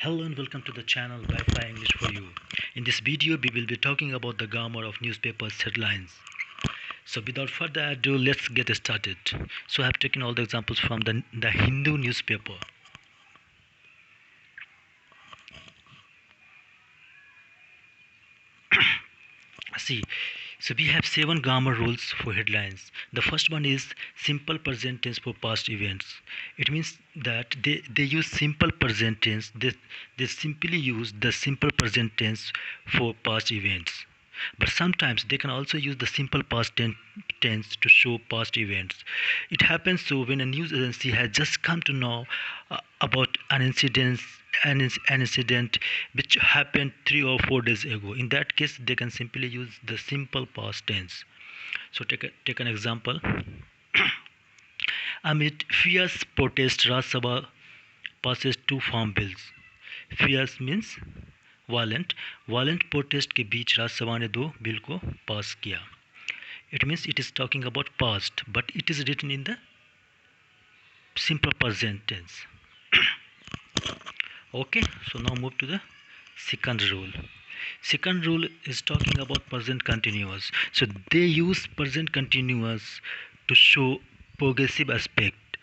Hello and welcome to the channel Wi-Fi English for you. In this video, we will be talking about the grammar of newspapers headlines. So without further ado, let's get started. So I have taken all the examples from the Hindu newspaper. See, so we have 7 grammar rules for headlines. The first one is simple present tense for past events. It means that they use simple present tense. They simply use the simple present tense for past events. But sometimes they can also use the simple past tense to show past events. It happens so when a news agency has just come to know about an incident which happened 3 or 4 days ago. In that case, they can simply use the simple past tense. So take an example. Amid fierce protest, Rajya Sabha passes 2 farm bills. Fierce means violent. Violent protest के बीच राज्यसभा ने 2 bill को पास किया. It means it is talking about past, but it is written in the simple present tense. Okay, so now move to the second rule. Second rule is talking about present continuous. So they use present continuous to show progressive aspect.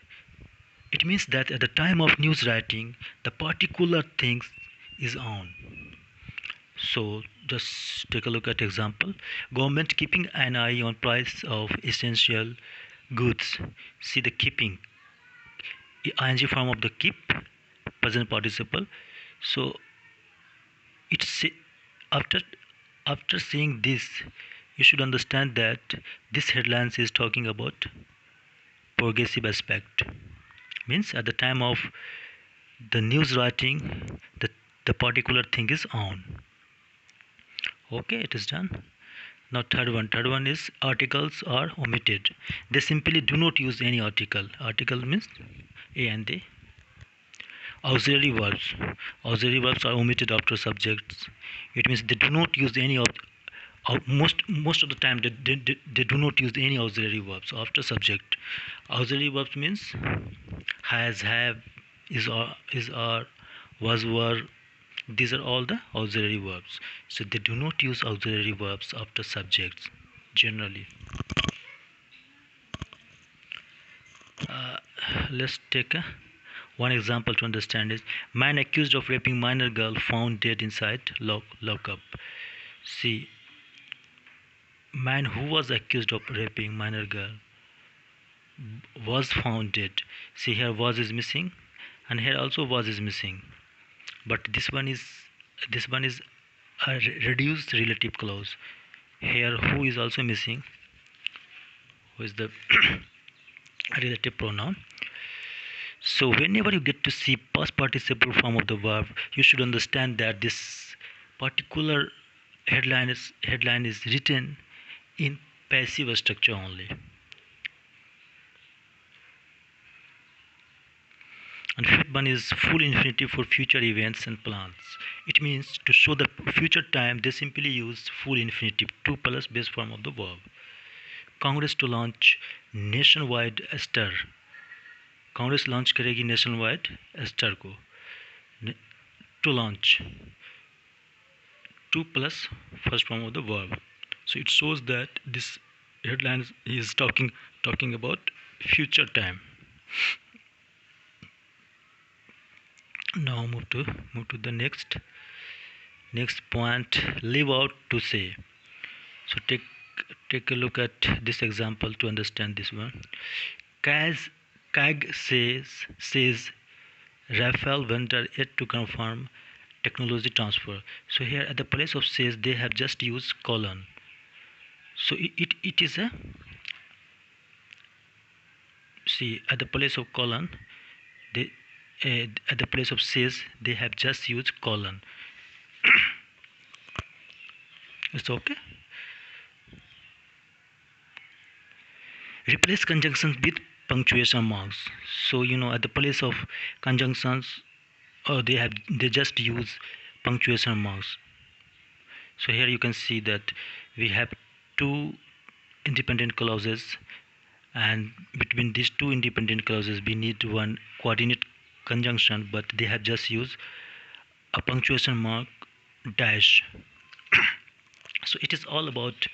It means that at the time of news writing, the particular thing is on. So just take a look at example. Government keeping an eye on price of essential goods. See the keeping. ing form of the keep, present participle. So it's after seeing this, you should understand that this headlines is talking about progressive aspect. Means at the time of the news writing, the particular thing is on. Okay, it is done. Now third one is articles are omitted. They simply do not use any article. Article means a and they. Auxiliary verbs. Auxiliary verbs are omitted after subjects. It means they do not use any most of the time they do not use any auxiliary verbs after subject. Auxiliary verbs means has, have, is, are, was, were. These are all the auxiliary verbs. So they do not use auxiliary verbs after subjects generally. Let's take one example to understand is man accused of raping minor girl found dead inside lockup. See, man who was accused of raping minor girl was found dead. See, here was is missing and here also was is missing, but this one is a reduced relative clause. Here who is also missing, who is the relative pronoun. So whenever you get to see past participle form of the verb, you should understand that this particular headline is written in passive structure only. And fifth one is full infinitive for future events and plans. It means to show the future time, they simply use full infinitive, 2 plus base form of the verb. Congress to launch nationwide स्तर. Congress launch करेगी national wide स्टार को. To launch 2 plus first form of the verb. So it shows that this headline is talking about future time. Now move to the next point. Leave out to say. So take a look at this example to understand this one. CAG says Rafael vendor yet to confirm technology transfer. So here at the place of says they have just used colon. So it is a, see, at the place of colon they at the place of says they have just used colon. It's okay. Replace conjunctions with punctuation marks. So at the place of conjunctions, they just use punctuation marks. So here you can see that we have 2 independent clauses, and between these 2 independent clauses we need one coordinate conjunction, but they have just used a punctuation mark, dash. So it is all about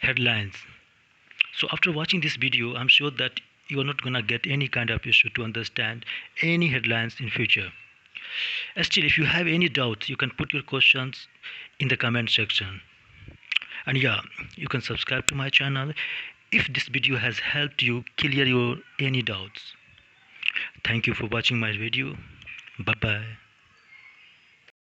headlines. So after watching this video, I'm sure that you are not gonna get any kind of issue to understand any headlines in future. Still, if you have any doubts, you can put your questions in the comment section. And yeah, you can subscribe to my channel if this video has helped you clear your any doubts. Thank you for watching my video. Bye bye.